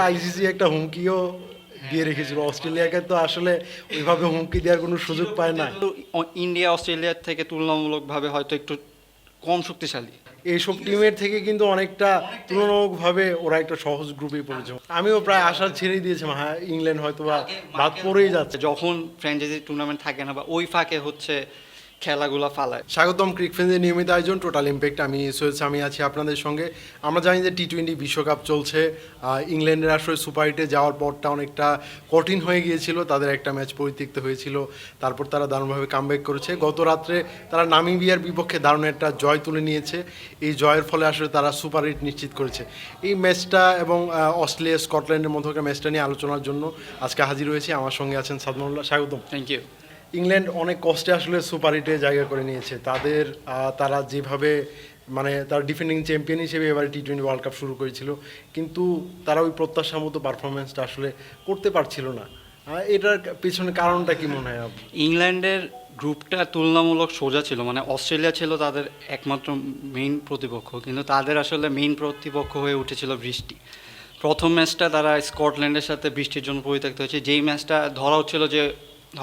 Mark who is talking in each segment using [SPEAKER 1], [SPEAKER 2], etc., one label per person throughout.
[SPEAKER 1] ICC একটা হুমকিও দিয়ে রেখেছিল অস্ট্রেলিয়াকে, তো আসলে ওইভাবে হুমকি দেওয়ার কোনো সুযোগ পায় না।
[SPEAKER 2] ইন্ডিয়া অস্ট্রেলিয়ার থেকে তুলনামূলকভাবে হয়তো একটু কম শক্তিশালী।
[SPEAKER 1] এইসব টিমের থেকে কিন্তু অনেকটা তুলনামূলকভাবে ওরা একটা সহজ গ্রুপে পড়েছে। আমিও প্রায় আশা ছেড়েই দিয়েছিলাম, হ্যাঁ ইংল্যান্ড হয়তো বা বাদ পড়েই যাচ্ছে।
[SPEAKER 2] যখন ফ্র্যাঞ্চাইজি টুর্নামেন্ট থাকে না বা ওই ফাঁকে হচ্ছে খেলাগুলো ফালায়।
[SPEAKER 1] স্বাগতম ক্রিকফ্রেন্ডের নিয়মিত আয়োজন টোটাল ইম্প্যাক্ট। আমি সৈয়দ সামি আছি আপনাদের সঙ্গে। আমরা জানি যে টি-20 বিশ্বকাপ চলছে। ইংল্যান্ডের আসলে সুপার এইটে যাওয়ার পরটা অনেকটা কঠিন হয়ে গিয়েছিল, তাদের একটা ম্যাচ পরিত্যক্ত হয়েছিল, তারপর তারা দারুণভাবে কামব্যাক করেছে। গত রাত্রে তারা নামিবিয়ার বিপক্ষে দারুণ একটা জয় তুলে নিয়েছে। এই জয়ের ফলে আসলে তারা সুপার এইট নিশ্চিত করেছে। এই ম্যাচটা এবং অস্ট্রেলিয়া স্কটল্যান্ডের মধ্যকার ম্যাচটা নিয়ে আলোচনার জন্য আজকে হাজির হয়েছি। আমার সঙ্গে আছেন সাদমানুল্লাহ, স্বাগতম।
[SPEAKER 2] Thank you.
[SPEAKER 1] ইংল্যান্ড অনেক কষ্টে আসলে সুপার এইটে জায়গা করে নিয়েছে। তারা যেভাবে তারা ডিফেন্ডিং চ্যাম্পিয়ন হিসেবে এবারে টি-20 ওয়ার্ল্ড কাপ শুরু করেছিল, কিন্তু তারা ওই প্রত্যাশা মতো পারফরমেন্সটা আসলে করতে পারছিল না। এটার পেছনে কারণটা কি মনে হয় আপনার?
[SPEAKER 2] ইংল্যান্ডের গ্রুপটা তুলনামূলক সোজা ছিল, মানে অস্ট্রেলিয়া ছিল তাদের একমাত্র মেইন প্রতিপক্ষ, কিন্তু তাদের আসলে মেইন প্রতিপক্ষ হয়ে উঠেছিল বৃষ্টি। প্রথম ম্যাচটা তারা স্কটল্যান্ডের সাথে বৃষ্টির জন্য পরিত্যক্ত হয়েছে, যেই ম্যাচটা ধরা হচ্ছিল যে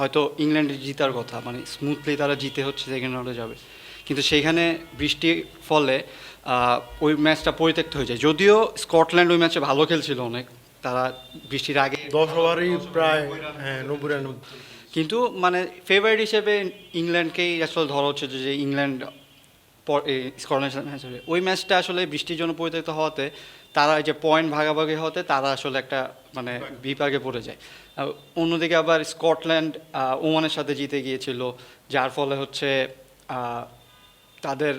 [SPEAKER 2] হয়তো ইংল্যান্ডের জিতার কথা, মানে স্মুথলি তারা জিতে হচ্ছে সেকেন্ড রাউন্ডে যাবে, কিন্তু সেইখানে বৃষ্টির ফলে ওই ম্যাচটা পরিত্যক্ত হয়ে যায়। যদিও স্কটল্যান্ড ওই ম্যাচে ভালো খেলছিল অনেক, তারা বৃষ্টির আগে
[SPEAKER 1] 10 ওভারই প্রায় 90 রান।
[SPEAKER 2] কিন্তু মানে ফেভারিট হিসেবে ইংল্যান্ডকেই আসলে ধরা হচ্ছে যে ইংল্যান্ড স্কটল্যান্ড ম্যাচ হবে। ওই ম্যাচটা আসলে বৃষ্টির জন্য পরিত্যক্ত হওয়াতে তারা এই যে পয়েন্ট ভাগাভাগি হতে তারা আসলে একটা মানে বিপাকে পড়ে যায়। অন্যদিকে আবার স্কটল্যান্ড ওমানের সাথে জিতে গিয়েছিল, যার ফলে হচ্ছে তাদের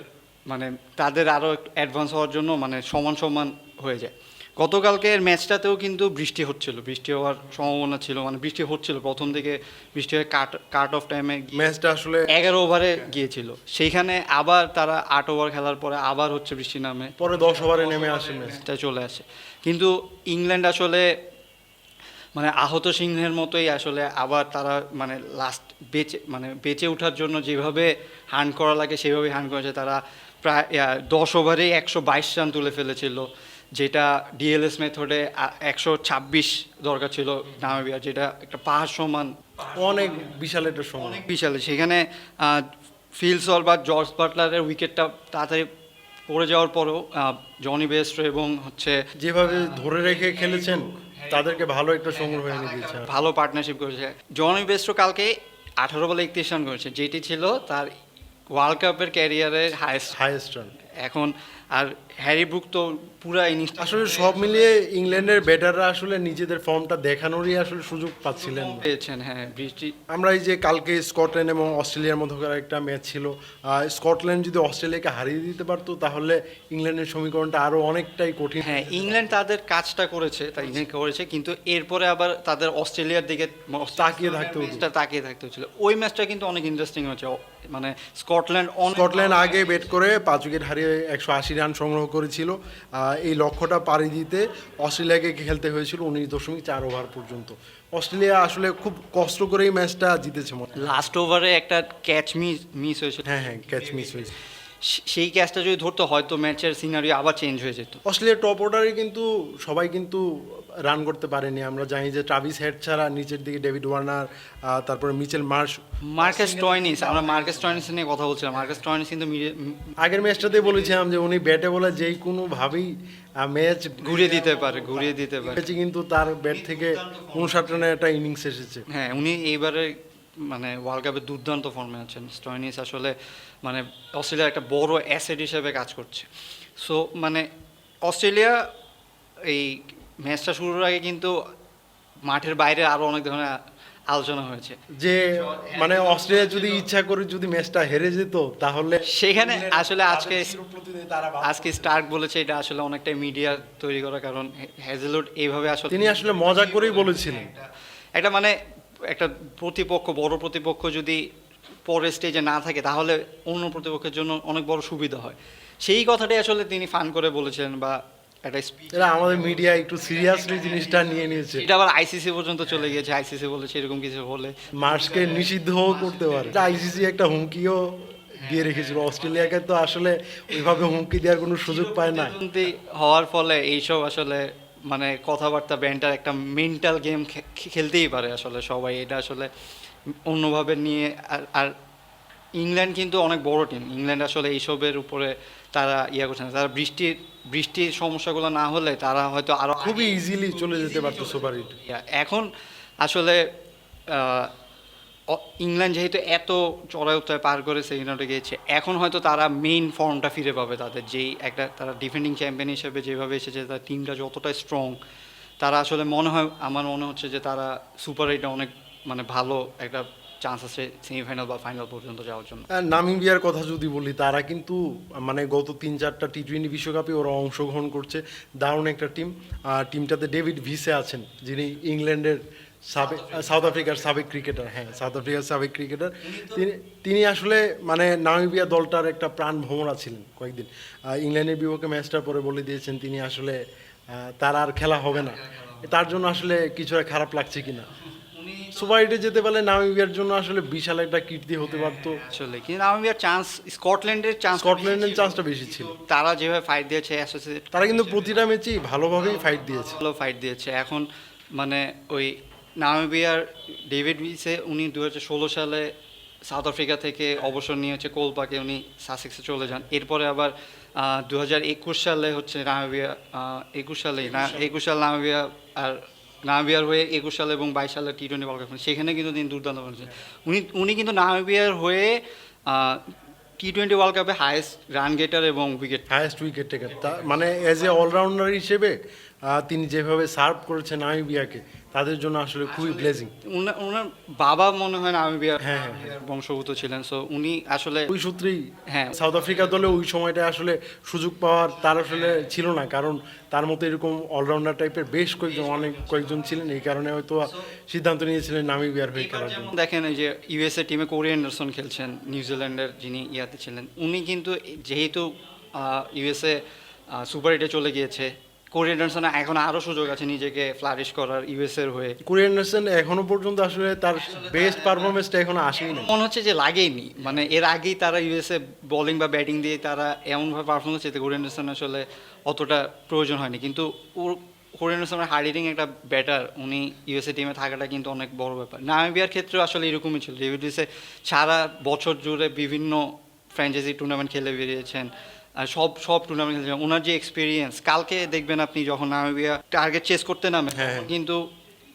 [SPEAKER 2] তাদের আরও অ্যাডভান্স হওয়ার জন্য মানে সমান সমান হয়ে যায়। গতকালকের ম্যাচটাতেও কিন্তু বৃষ্টি হচ্ছিল, বৃষ্টি হওয়ার সম্ভাবনা ছিল, মানে বৃষ্টি হচ্ছিল প্রথম দিকে, বৃষ্টি হয়ে কাট অফ টাইমে
[SPEAKER 1] ম্যাচটা আসলে
[SPEAKER 2] 11 ওভারে গিয়েছিল। সেইখানে আবার তারা 8 ওভার খেলার পরে আবার হচ্ছে বৃষ্টি নামে,
[SPEAKER 1] পরে 10 ওভারে নেমে আসে ম্যাচটা।
[SPEAKER 2] ম্যাচটা চলে আসে। কিন্তু ইংল্যান্ড আসলে মানে আহত সিংহের মতোই আসলে আবার তারা মানে লাস্ট বেঁচে ওঠার জন্য যেভাবে হান করা লাগে সেভাবেই হান করেছে। তারা প্রায় 10 ওভারে 122 রান তুলে ফেলেছিল, যেটা ডিএলএস মেথডে 126 দরকার ছিল নামিবিয়ার, যেটা একটা পাহাড় সমান,
[SPEAKER 1] অনেক বিশাল একটা সময়।
[SPEAKER 2] বিশাল। সেখানে ফিল সল বা জর্জ বাটলারের উইকেটটা তাড়াতাড়ি পড়ে যাওয়ার পরেও জনি বেস্ট্রো এবং হচ্ছে
[SPEAKER 1] যেভাবে ধরে রেখে খেলেছেন, তাদেরকে ভালো একটা সংগ্রহ এনে দিয়েছে।
[SPEAKER 2] ভালো পার্টনারশিপ করেছে। জনি বেস্ট্রো কালকে 18 বলে 31 রান করেছে, যেটি ছিল তার ওয়ার্ল্ড কাপের ক্যারিয়ারের
[SPEAKER 1] হাইয়েস্ট রান।
[SPEAKER 2] এখন আর হ্যারি ব্রুক তো পুরা ইনিংস
[SPEAKER 1] আসলে সব মিলিয়ে ইংল্যান্ডের ব্যাটাররা আসলে নিজেদের ফর্মটা দেখানোরই আসলে সুযোগ পাচ্ছিলেন না।
[SPEAKER 2] পেয়েছেন। হ্যাঁ, বৃষ্টি।
[SPEAKER 1] আমরা এই যে কালকে স্কটল্যান্ড এবং অস্ট্রেলিয়ার মধ্যকার একটা ম্যাচ ছিল, স্কটল্যান্ড যদি অস্ট্রেলিয়াকে হারিয়ে দিতে পারতো তাহলে ইংল্যান্ডের সমীকরণটা আরও অনেকটাই কঠিন।
[SPEAKER 2] হ্যাঁ, ইংল্যান্ড তাদের কাজটা করেছে, তাই করেছে, কিন্তু এরপরে আবার তাদের অস্ট্রেলিয়ার দিকে তাকিয়ে থাকতে হচ্ছিল। ওই ম্যাচটা কিন্তু অনেক ইন্টারেস্টিং হয়েছে, মানে
[SPEAKER 1] স্কটল্যান্ড আগে ব্যাট করে 5 উইকেট হারিয়ে 180 রান সংগ্রহ করেছিল। এই লক্ষ্যটা পাড়ি দিতে অস্ট্রেলিয়াকে খেলতে হয়েছিল 19.4 ওভার পর্যন্ত। অস্ট্রেলিয়া আসলে খুব কষ্ট করে এই ম্যাচটা জিতেছে।
[SPEAKER 2] লাস্ট ওভারে একটা ক্যাচ মিস হয়েছিল।
[SPEAKER 1] হ্যাঁ, ক্যাচ মিস হয়েছে।
[SPEAKER 2] সেই ক্যাচটা যদি ধরতো হয়তো ম্যাচের সিনারিও আবার চেঞ্জ হয়ে যেত।
[SPEAKER 1] অস্ট্রেলিয়ার টপ অর্ডারে কিন্তু সবাই কিন্তু রান করতে পারেনি। আমরা জানি যে ট্রাভিস হেড ছাড়া নিচের দিকে ডেভিড ওয়ার্নার, তারপরে মিচেল
[SPEAKER 2] মার্কাস স্টয়নিস, আমরা মার্কাস স্টয়নিস নিয়ে কথা বলছিলাম। মার্কাস স্টয়নিস কিন্তু
[SPEAKER 1] আগের ম্যাচটাতে বলেছিলাম যে উনি ব্যাটে বলে যেই কোনোভাবেই ম্যাচ
[SPEAKER 2] ঘুরিয়ে দিতে পারে।
[SPEAKER 1] কিন্তু তার ব্যাট থেকে 59 রানের একটা ইনিংস এসেছে।
[SPEAKER 2] হ্যাঁ, উনি এইবারে মানে ওয়ার্ল্ড কাপে দুর্দান্ত ফর্মে আছেন। স্টয়নিস আসলে মানে অস্ট্রেলিয়ার একটা বড় অ্যাসেট হিসেবে কাজ করছে। সো মানে অস্ট্রেলিয়া এই ম্যাচটা শুরুর আগে কিন্তু মাঠের বাইরে আরও অনেক ধরনের আলোচনা হয়েছে
[SPEAKER 1] যে মানে অস্ট্রেলিয়া যদি ইচ্ছা করে যদি ম্যাচটা হেরে যেত তাহলে
[SPEAKER 2] সেখানে আসলে আজকে স্টার্ক বলেছে এটা আসলে অনেকটাই মিডিয়া তৈরি করা, কারণ হ্যাজেলউড এইভাবে আসলে
[SPEAKER 1] তিনি আসলে মজা করেই বলেছিলেন।
[SPEAKER 2] একটা মানে একটা বড় প্রতিপক্ষ যদি পরের স্টেজে না থাকে তাহলে অন্য প্রতিপক্ষের জন্য অনেক বড় সুবিধা হয়। সেই কথাটাই আসলে তিনি ফান করে বলেছেন, বা
[SPEAKER 1] এটা আমাদের মিডিয়া একটু সিরিয়াসলি জিনিসটা নিয়ে নিয়েছে।
[SPEAKER 2] এটা আবার আইসিসি পর্যন্ত চলে গিয়েছে। আইসিসি বলেছে এরকম কিছু হলে
[SPEAKER 1] মার্শকে নিষিদ্ধও করতে পারে। আইসিসি একটা হুমকিও দিয়ে রেখেছিল অস্ট্রেলিয়াকে, তো আসলে ওইভাবে হুমকি দেওয়ার কোনো সুযোগ পায় না।
[SPEAKER 2] হওয়ার ফলে এইসব আসলে মানে কথাবার্তা ব্যান্ডার একটা মেন্টাল গেম খেলতেই পারে আসলে সবাই, এটা আসলে অন্যভাবে নিয়ে। আর ইংল্যান্ড কিন্তু অনেক বড় টিম, ইংল্যান্ড আসলে এইসবের উপরে তারা ইয়ে করছে না। তারা বৃষ্টির সমস্যাগুলো না হলে তারা হয়তো আরও
[SPEAKER 1] খুবই ইজিলি চলে যেতে পারতো সুপার হিট।
[SPEAKER 2] এখন আসলে ইংল্যান্ড যেহেতু এত চড়াই উত্তরায় পার করে সেকেন্ড রাউন্ডে গিয়েছে, এখন হয়তো তারা মেইন ফর্মটা ফিরে পাবে তাদের, যেই একটা তারা ডিফেন্ডিং চ্যাম্পিয়ন হিসেবে যেভাবে এসেছে, তার টিমটা যতটা স্ট্রং, তারা আসলে আমার মনে হচ্ছে যে তারা সুপার এইটে অনেক মানে ভালো একটা চান্স আছে সেমিফাইনাল বা ফাইনাল পর্যন্ত যাওয়ার জন্য।
[SPEAKER 1] নামিবিয়ার কথা যদি বলি, তারা কিন্তু মানে গত 3-4টা টি-20 বিশ্বকাপে ওরা অংশগ্রহণ করছে, দারুণ একটা টিম। টিমটাতে ডেভিড ভিসে আছেন, যিনি ইংল্যান্ডের সাউথ আফ্রিকার সাবেক ক্রিকেটার, হ্যাঁ সাউথ আফ্রিকার সাবেক ক্রিকেটার। তিনি আসলে মানে নামিবিয়া দলটার একটা প্রাণ ভ্রমরা ছিলেন কয়েকদিন। ইংল্যান্ডের বিপক্ষে ম্যাচটার পরে বলে দিয়েছেন তিনি আসলে তার আর খেলা হবে না, তার জন্য আসলে কিছুটা খারাপ লাগছে কিনা। সুপার এইটে যেতে পারলে নামিবিয়ার জন্য আসলে বিশাল একটা কীর্তি হতে পারতো।
[SPEAKER 2] আসলে কিন্তু নামিবিয়ার চান্স, স্কটল্যান্ডের
[SPEAKER 1] চান্সটা বেশি ছিল।
[SPEAKER 2] তারা যেভাবে ফাইট দিয়েছে অ্যাসোসিয়েট,
[SPEAKER 1] তারা কিন্তু প্রতিটা ম্যাচেই ভালোভাবেই ফাইট দিয়েছে,
[SPEAKER 2] ভালো ফাইট দিয়েছে। এখন মানে ওই নামিবিয়ার ডেভিড ভিসে, উনি 2016 সালে সাউথ আফ্রিকা থেকে অবসর নিয়ে হচ্ছে কোলপাকে উনি সাসেক্সে চলে যান। এরপরে আবার 2021 সালে হচ্ছে নামিবিয়া, 21 সালে নামিবিয়া, আর নামিবিয়ার হয়ে 21 সালে এবং 22 সালে টি-20 ওয়ার্ল্ড কাপ, সেখানে কিন্তু তিনি দুর্দান্ত করেছেন। উনি কিন্তু নামিবিয়ার হয়ে টি-20 ওয়ার্ল্ড কাপে হাইয়েস্ট রান গেটার এবং
[SPEAKER 1] হাইয়েস্ট উইকেট টেকার। মানে অ্যাজ এ অলরাউন্ডার হিসেবে তিনি যেভাবে সার্ভ করেছেন নামিবিয়াকে, তাদের জন্য আসলে খুবই ব্লেজিং।
[SPEAKER 2] ওনার বাবা মনে হয় নামিবিয়ার
[SPEAKER 1] হ্যাঁ,
[SPEAKER 2] বংশগত ছিলেন, সো উনি আসলে
[SPEAKER 1] ওই সূত্রেই
[SPEAKER 2] হ্যাঁ
[SPEAKER 1] সাউথ আফ্রিকা দলে ওই সময়টা আসলে সুযোগ পাওয়ার তার আসলে ছিল না, কারণ তার মতো এরকম অলরাউন্ডার টাইপের বেশ কয়েকজন ছিলেন। এই কারণে হয়তো সিদ্ধান্ত নিয়েছিলেন নামিবিয়ার হয়ে খেলার জন্য।
[SPEAKER 2] দেখেন এই যে ইউএসএ টিমে কোরি অ্যান্ডারসন খেলছেন, নিউজিল্যান্ডের যিনি ইয়াতে ছিলেন, উনি কিন্তু যেহেতু ইউএসএ সুপার এইটে চলে গিয়েছে, কোরি অ্যান্ডারসন এখন আরও সুযোগ আছে নিজেকে ফ্লারিশ করার ইউএসএর হয়ে।
[SPEAKER 1] কোরি অ্যান্ডারসন এখনো পর্যন্ত আসলে তার বেস্ট পারফরমেন্সটা এখনো আসেনি না,
[SPEAKER 2] মনে হচ্ছে যে লাগেইনি, মানে এর আগেই তারা ইউএসএ বোলিং বা ব্যাটিং দিয়ে তারা এমনভাবে পারফরমেন্স করছে, কোরি অ্যান্ডারসন আসলে অতটা প্রয়োজন হয়নি। কিন্তু কোরি অ্যান্ডারসনের হার্ড হিটিং একটা ব্যাটার, উনি ইউএসএ টিমে থাকাটা কিন্তু অনেক বড় ব্যাপার। নামিবিয়ার ক্ষেত্রে আসলে এরকমই ছিল, ডেভিড ভিসে সারা বছর জুড়ে বিভিন্ন ফ্র্যাঞ্চাইজি টুর্নামেন্ট খেলে বেরিয়েছেন, আর সব টুর্নামেন্ট খেলেছেন। ওনার যে এক্সপিরিয়েন্স, কালকে দেখবেন আপনি যখন নামিবিয়া টার্গেট চেস করতে নামে, কিন্তু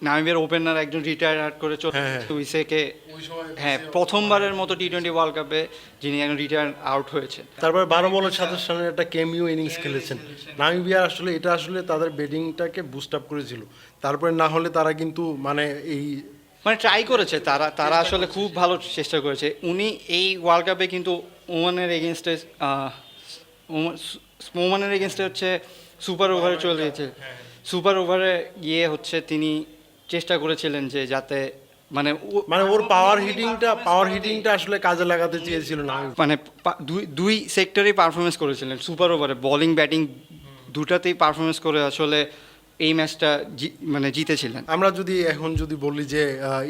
[SPEAKER 2] নামিবিয়ার ওপেনার একজন রিটায়ার করে চলে উইসেকে, হ্যাঁ প্রথমবারের মতো টি-20 ওয়ার্ল্ড কাপে যিনি একজন রিটায়ার আউট হয়েছে।
[SPEAKER 1] তারপরে 12 বলে 27 রানের একটা কেমিও ইনিংস খেলেছেন নামিবিয়া। আসলে এটা আসলে তাদের ব্যাটিংটাকে বুস্ট আপ করেছিল, তারপরে না হলে তারা কিন্তু মানে
[SPEAKER 2] ট্রাই করেছে, তারা আসলে খুব ভালো চেষ্টা করেছে। উনি এই ওয়ার্ল্ড কাপে কিন্তু ওমানের এগেনস্টে হচ্ছে সুপার ওভারে চলে গেছে। সুপার ওভারে গিয়ে হচ্ছে তিনি চেষ্টা করেছিলেন যে যাতে মানে
[SPEAKER 1] ওর পাওয়ার হিটিংটা আসলে কাজে লাগাতে চেয়েছিল না,
[SPEAKER 2] মানে দুই সেক্টরেই পারফরমেন্স করেছিলেন সুপার ওভারে, বোলিং ব্যাটিং দুটাতেই পারফরমেন্স করে আসলে এই ম্যাচটা মানে জিতেছিলেন।
[SPEAKER 1] আমরা এখন যদি বলি যে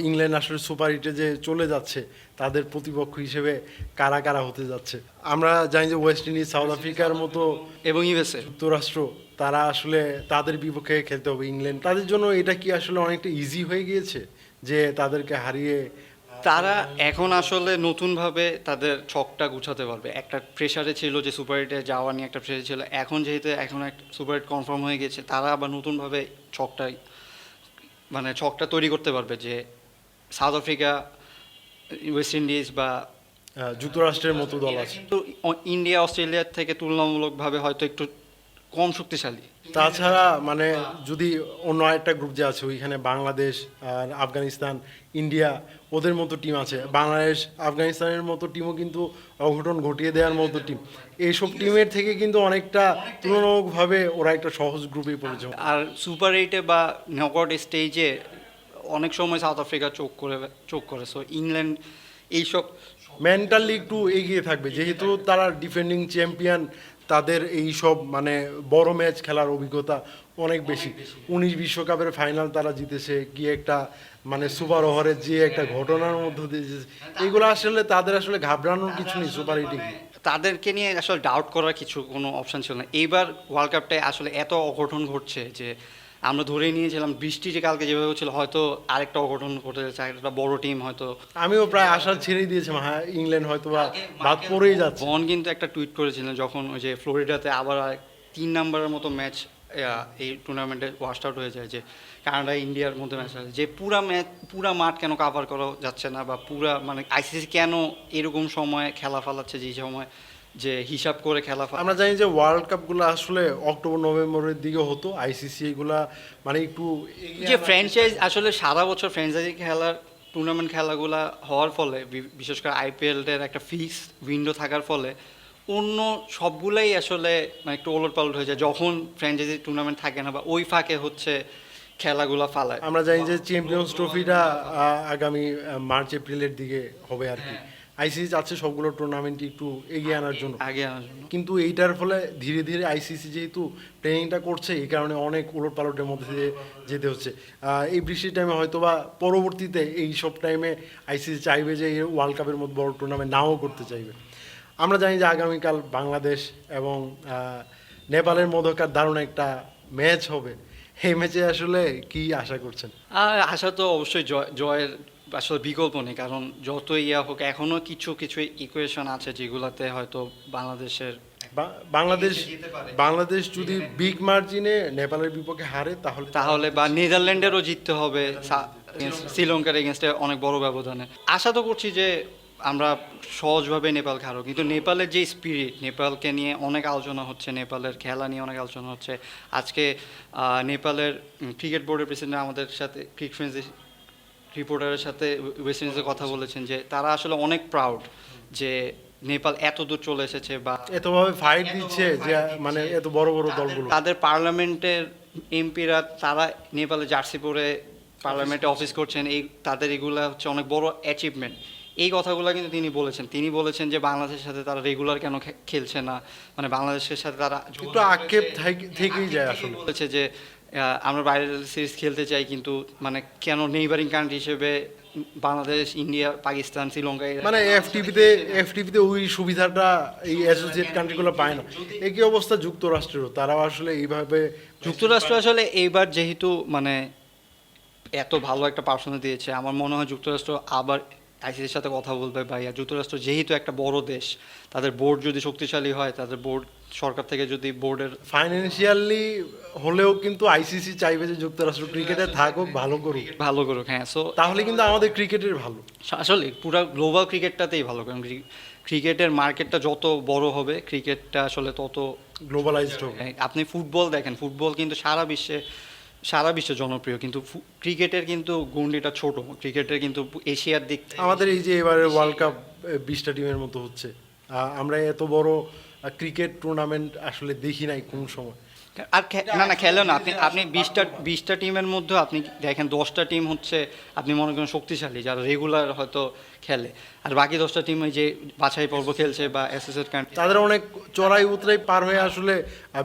[SPEAKER 1] ইংল্যান্ড আসলে সুপার হিটে যে চলে যাচ্ছে, তাদের প্রতিপক্ষ হিসেবে কারা কারা হতে যাচ্ছে, আমরা জানি যে ওয়েস্ট ইন্ডিজ, সাউথ আফ্রিকার মতো
[SPEAKER 2] এবং ইউএসএ,
[SPEAKER 1] যুক্তরাষ্ট্র, তারা আসলে তাদের বিপক্ষে খেলতে হবে ইংল্যান্ড। তাদের জন্য এটা কি আসলে অনেকটা ইজি হয়ে গিয়েছে যে তাদেরকে হারিয়ে
[SPEAKER 2] তারা এখন আসলে নতুনভাবে তাদের ছকটা গুছাতে পারবে? একটা প্রেশারে ছিল যে সুপার এইটে যাওয়া নিয়ে একটা প্রেশার ছিল, এখন যেহেতু এখন একটা সুপার এইট কনফার্ম হয়ে গেছে, তারা আবার নতুনভাবে ছকটা তৈরি করতে পারবে যে সাউথ আফ্রিকা, ওয়েস্ট ইন্ডিজ বা
[SPEAKER 1] যুক্তরাষ্ট্রের মতো দল আছে,
[SPEAKER 2] কিন্তু ইন্ডিয়া অস্ট্রেলিয়ার থেকে তুলনামূলকভাবে হয়তো একটু কম শক্তিশালী।
[SPEAKER 1] তাছাড়া মানে যদি অন্য একটা গ্রুপ যে আছে, ওইখানে বাংলাদেশ আর আফগানিস্তান, ইন্ডিয়া, ওদের মতো টিম আছে। বাংলাদেশ আফগানিস্তানের মতো টিমও কিন্তু অঘটন ঘটিয়ে দেওয়ার মতো টিম। এইসব টিমের থেকে কিন্তু অনেকটা তুলনামূলকভাবে ওরা একটা সহজ গ্রুপে পড়েছে।
[SPEAKER 2] আর সুপার এইটে বা নকআউট স্টেজে অনেক সময় সাউথ আফ্রিকা চোখ করে, সো ইংল্যান্ড এইসব
[SPEAKER 1] মেন্টালি একটু এগিয়ে থাকবে, যেহেতু তারা ডিফেন্ডিং চ্যাম্পিয়ন, তাদের এই সব মানে বড় ম্যাচ খেলার অভিজ্ঞতা অনেক বেশি। 19 বিশ্বকাপের ফাইনাল তারা জিতেছে, কি একটা মানে সুপার ওভারের যে একটা ঘটনার মধ্য দিয়ে, এইগুলো আসলে তাদের আসলে ঘাবড়ানোর কিছু নেই সুপার এইটে।
[SPEAKER 2] তাদেরকে নিয়ে আসলে ডাউট করার কোনো অপশন ছিল না। এইবার ওয়ার্ল্ড কাপটায় আসলে এত অঘটন ঘটছে যে আমরা ধরেই নিয়েছিলাম বৃষ্টি যে কালকে যেভাবে হচ্ছিল হয়তো আরেকটা অঘটন ঘটে যাচ্ছে, একটা বড় টিম হয়তো।
[SPEAKER 1] আমিও প্রায় আশা ছেড়েই দিয়েছিলাম, হ্যাঁ ইংল্যান্ড হয়তো বা বাদ পড়েই যাচ্ছে।
[SPEAKER 2] বন কিন্তু একটা টুইট করেছিলেন যখন ওই যে ফ্লোরিডাতে আবার 3 নাম্বারের মতো ম্যাচ এই টুর্নামেন্টে ওয়াশ আউট হয়ে যায়, যে কানাডা ইন্ডিয়ার মধ্যে ম্যাচ আছে, যে পুরা মাঠ কেন কাভার করা যাচ্ছে না, বা মানে আইসিসি কেন এরকম সময় খেলা ফেলাচ্ছে, যে সময় যে হিসাব করে খেলা
[SPEAKER 1] আমরা জানি যে ওয়ার্ল্ড কাপগুলো আসলে অক্টোবর নভেম্বরের দিকে হতো, আইসিসি এগুলা মানে একটু এগিয়ে
[SPEAKER 2] যে
[SPEAKER 1] আনার
[SPEAKER 2] ফ্র্যাঞ্চাইজ আসলে সারা বছর ফ্র্যাঞ্চাইজি খেলার টুর্নামেন্ট খেলাগুলা হওয়ার ফলে বিশেষ করে আইপিএলের একটা ফিক্স উইন্ডো থাকার ফলে অন্য সবগুলাই আসলে মানে একটু ওলটপালট হয়ে যায় যখন ফ্র্যাঞ্চাইজি টুর্নামেন্ট থাকে না, বা ওই ফাঁকে হচ্ছে খেলাগুলা ফালায়।
[SPEAKER 1] আমরা জানি যে চ্যাম্পিয়ন্স ট্রফিটা আগামী মার্চ এপ্রিলের দিকে হবে আর কি। আইসিসি চাচ্ছে সবগুলো টুর্নামেন্ট একটু এগিয়ে আনার জন্য,
[SPEAKER 2] আগে আনার জন্য।
[SPEAKER 1] কিন্তু এইটার ফলে ধীরে ধীরে আইসিসি যেহেতু প্ল্যানিংটা করছে, এই কারণে অনেক উলট পালটের মধ্যে দিয়ে যেতে হচ্ছে। এই বৃষ্টির টাইমে হয়তো বা পরবর্তীতে এই সব টাইমে আইসিসি চাইবে যে এই ওয়ার্ল্ড কাপের মতো বড় টুর্নামেন্ট নাও করতে চাইবে। আমরা জানি যে আগামীকাল বাংলাদেশ এবং নেপালের মধ্যকার দারুণ একটা ম্যাচ হবে। এই ম্যাচে আসলে কি আশা করছেন?
[SPEAKER 2] আর আশা তো অবশ্যই জয়ের আসলে বিকল্প নেই, কারণ যত ইয়া হোক এখনো কিছু কিছু ইকুয়েশন আছে যেগুলাতে হয়তো বাংলাদেশের
[SPEAKER 1] বাংলাদেশ
[SPEAKER 2] জিতে পারে।
[SPEAKER 1] বাংলাদেশ যদি বিগ মার্জিনে নেপালের বিপক্ষে হারে
[SPEAKER 2] তাহলে বা নেদারল্যান্ডেরও জিততে হবে, শ্রীলঙ্কার এগেনস্টে অনেক বড় ব্যবধানে। আশা তো করছি যে আমরা সহজভাবে নেপাল হারো, কিন্তু নেপালের যে স্পিরিট, নেপালকে নিয়ে অনেক আলোচনা হচ্ছে, নেপালের খেলা নিয়ে অনেক আলোচনা হচ্ছে। আজকে নেপালের ক্রিকেট বোর্ডের প্রেসিডেন্ট আমাদের সাথে রিপোর্টারের সাথে ওয়েস্ট ইন্ডিজের কথা বলেছেন যে তারা আসলে অনেক প্রাউড যে নেপাল এত দূর চলে এসেছে, বা
[SPEAKER 1] এতভাবে ফাইট দিচ্ছে যে মানে এত বড় বড় দলগুলো।
[SPEAKER 2] তাদের পার্লামেন্টের এমপিরা তারা নেপালে জার্সি পরে পার্লামেন্টে অফিস করছেন, এই তাদের এগুলা হচ্ছে অনেক বড় অ্যাচিভমেন্ট। এই কথাগুলো কিন্তু তিনি বলেছেন যে বাংলাদেশের সাথে তারা রেগুলার কেন খেলছে না, মানে বাংলাদেশের সাথে তারা
[SPEAKER 1] একটু আক্ষেপ থেকেই যায় আসলে।
[SPEAKER 2] বলেছে যে আমরা বাইরের সিরিজ খেলতে চাই, কিন্তু মানে কেন নেইবারিং কান্ট্রি হিসেবে বাংলাদেশ, ইন্ডিয়া, পাকিস্তান, শ্রীলঙ্কা
[SPEAKER 1] মানে এফটিপিতে ওই সুবিধাটা এই অ্যাসোসিয়েট কান্ট্রিগুলো পায় না। একই অবস্থা যুক্তরাষ্ট্রেরও, তারাও আসলে এইভাবে
[SPEAKER 2] যুক্তরাষ্ট্র আসলে এইবার যেহেতু মানে এত ভালো একটা পারফরমেন্স দিয়েছে, আমার মনে হয় যুক্তরাষ্ট্র আবার আইসিসির সাথে কথা বলবে। ভাইয়া যুক্তরাষ্ট্র যেহেতু একটা বড় দেশ, তাদের বোর্ড যদি শক্তিশালী হয়, তাদের বোর্ড সরকার থেকে যদি বোর্ডের
[SPEAKER 1] ফাইন্যান্সিয়ালি হলেও কিন্তু আইসিসি চাইবে যে যুক্তরাষ্ট্র ক্রিকেটে থাকুক, ভালো করুক।
[SPEAKER 2] হ্যাঁ, সো
[SPEAKER 1] তাহলে কিন্তু আমাদের ক্রিকেটের ভালো।
[SPEAKER 2] আসলে পুরো গ্লোবাল ক্রিকেটটাতেই ভালো, কারণ ক্রিকেটের মার্কেটটা যত বড় হবে, ক্রিকেটটা আসলে তত
[SPEAKER 1] গ্লোবালাইজড হবে।
[SPEAKER 2] আপনি ফুটবল দেখেন, ফুটবল কিন্তু সারা বিশ্বে জনপ্রিয়, কিন্তু ক্রিকেটের কিন্তু গণ্ডিটা ছোট। ক্রিকেটের কিন্তু এশিয়ার দিক
[SPEAKER 1] আমাদের এই যে এবারে ওয়ার্ল্ড কাপ 20টা টিমের মতো হচ্ছে, আমরা এত বড় ক্রিকেট টুর্নামেন্ট আসলে দেখি নাই কোন সময়।
[SPEAKER 2] আর না খেলেও না, আপনি 20টা টিমের মধ্যে আপনি দেখেন 10টা টিম হচ্ছে আপনি মনে করেন শক্তিশালী, যারা রেগুলার হয়তো খেলে, আর বাকি 10টা টিম যে বাছাই পর্ব খেলছে বা অ্যাসোসিয়েট কান্ট্রি,
[SPEAKER 1] তাদের অনেক চড়াই উতরাই পার হয়ে আসলে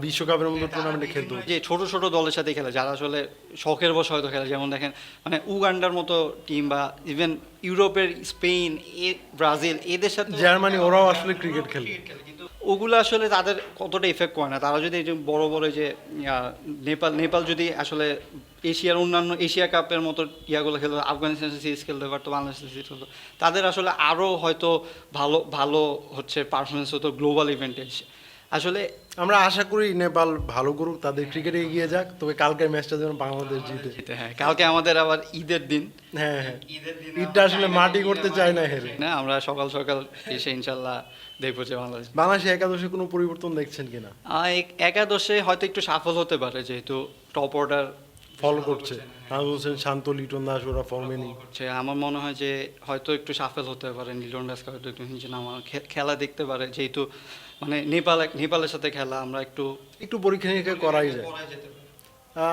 [SPEAKER 1] বিশ্বকাপের মতো টুর্নামেন্টে খেলতে হচ্ছে।
[SPEAKER 2] যে ছোট ছোট দলের সাথে খেলে, যারা আসলে শখের বসে হয়তো খেলে, যেমন দেখেন মানে উগান্ডার মতো টিম, বা ইভেন ইউরোপের স্পেন, ব্রাজিল, এদের সাথে
[SPEAKER 1] জার্মানি, ওরাও আসলে ক্রিকেট খেলে।
[SPEAKER 2] কিন্তু ওগুলো আসলে তাদের কতটা এফেক্ট করে না। তারা যদি এই যে বড় বড় যে নেপাল যদি আসলে অন্যান্য এশিয়া কাপের মতো ইয়াগুলো খেলতো, আফগানিস্তানের সিরিজ খেলতে পারতো, বাংলাদেশের সিরিজ খেলতো, তাদের আসলে আরও হয়তো ভালো হচ্ছে পারফরমেন্স হতো গ্লোবাল ইভেন্টে এসে। আসলে
[SPEAKER 1] আমরা আশা করি নেপাল ভালো করুক, তাদের ক্রিকেটে এগিয়ে যাক, তবে কালকের ম্যাচটা যেন বাংলাদেশ জিতে।
[SPEAKER 2] হ্যাঁ, কালকে আমাদের আবার ঈদের দিন।
[SPEAKER 1] হ্যাঁ, ঈদটা আসলে মাটি করতে চায় না হেরে।
[SPEAKER 2] না, আমরা সকাল সকাল এসে ইনশাল্লাহ দেখবো যে
[SPEAKER 1] বাংলাদেশে একাদশে কোনো পরিবর্তন দেখছেন কিনা?
[SPEAKER 2] একাদশে হয়তো একটু সাফল হতে পারে, যেহেতু টপ অর্ডার
[SPEAKER 1] ফল করছে, নাজমুল হোসেন, শান্ত, লিটন দাস ওরা ফর্মে নেই।
[SPEAKER 2] আমার মনে হয় যে হয়তো একটু সাফল হতে পারে, লিটন দাসকে হয়তো একটু নিচে নামা, খেলা দেখতে পারে, যেহেতু মানে নেপালের সাথে খেলা আমরা একটু
[SPEAKER 1] পরীক্ষা নিরীক্ষা করাই যায়।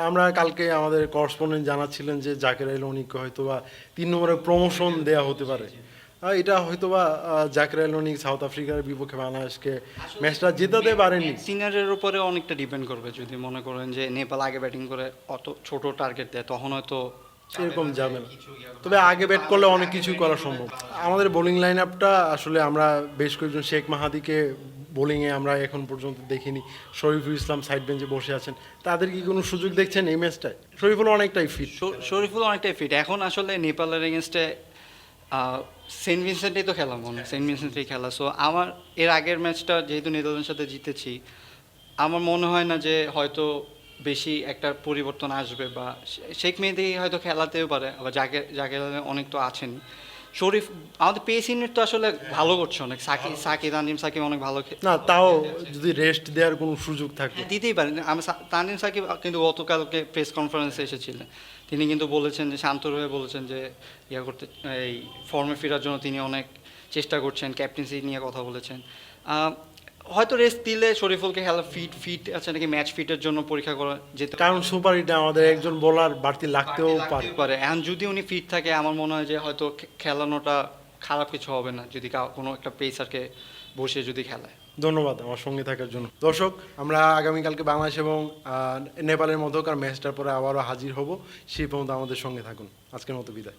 [SPEAKER 1] আমরা কালকে আমাদের করসপন্ডেন্ট জানাচ্ছিলেন যে জাকের আলী অনিককে হয়তো বা 3 নম্বরে প্রমোশন দেয়া হতে পারে। এটা হয়তো বা জাকের আলী অনিক সাউথ আফ্রিকার বিপক্ষে বাংলাদেশকে ম্যাচটা জেতাতে পারেনি।
[SPEAKER 2] সিনিয়রের উপরে অনেকটা ডিপেন্ড করবে। যদি মনে করেন যে নেপাল আগে ব্যাটিং করে অত ছোট টার্গেট দেয়, তখন হয়তো
[SPEAKER 1] এরকম যাবে না, তবে আগে ব্যাট করলে অনেক কিছুই করা সম্ভব। আমাদের বোলিং লাইন আপটা আসলে আমরা বেশ কয়েকজন শেখ মাহাদিকে বোলিংয়ে আমরা এখন পর্যন্ত দেখিনি। শরীফুল ইসলাম সাইড বেঞ্চে বসে আছেন, তাদের কি কোনো সুযোগ দেখছেন এই ম্যাচটায়? শরীফুল অনেকটাই ফিট।
[SPEAKER 2] শরীফুল অনেকটাই ফিট। এখন আসলে নেপালের এগেনস্টে সেন্ট ভিনসেন্টেই তো খেলা, মনে হয় সেন্ট ভিনসেন্টেই খেলা। সো আমার এর আগের ম্যাচটা যেহেতু নেদারল্যান্ডের সাথে জিতেছি, আমার মনে হয় না যে হয়তো বেশি একটা পরিবর্তন আসবে, বা শেখ মেহেদী হয়তো খেলাতেও পারে, আবার জাকের আলী অনেক তো আছেন। শরীফ আমাদের পেস ইউনিট তো আসলে ভালো করছে অনেক, সাকিব তানজিম সাকিব অনেক ভালো
[SPEAKER 1] না, তাও যদি রেস্ট দেওয়ার কোনো সুযোগ থাকে।
[SPEAKER 2] দিতেই পারেন। আমি তানজিম সাকিব কিন্তু গতকালকে প্রেস কনফারেন্সে এসেছিলেন, তিনি কিন্তু বলেছেন যে শান্তর হয়ে বলেছেন যে করতে, এই ফর্মে ফেরার জন্য তিনি অনেক চেষ্টা করছেন, ক্যাপ্টেন্সি নিয়ে কথা বলেছেন। হয়তো রেস্ট দিলে শরীফুলকে খেলা ফিট আছে নাকি ম্যাচ ফিটের জন্য পরীক্ষা করা যেতে,
[SPEAKER 1] কারণ সুপার হিটে আমাদের একজন বোলার বাড়তি লাগতেও পারে।
[SPEAKER 2] এখন যদি উনি ফিট থাকে আমার মনে হয় যে হয়তো খেলানোটা খারাপ কিছু হবে না, যদি কোনো একটা পেসারকে বসে যদি খেলায়।
[SPEAKER 1] ধন্যবাদ আমার সঙ্গে থাকার জন্য। দর্শক, আমরা আগামীকালকে বাংলাদেশ এবং নেপালের মধ্যকার ম্যাচটার পরে আবারও হাজির হব। সেই পর্যন্ত আমাদের সঙ্গে থাকুন। আজকের মতো বিদায়।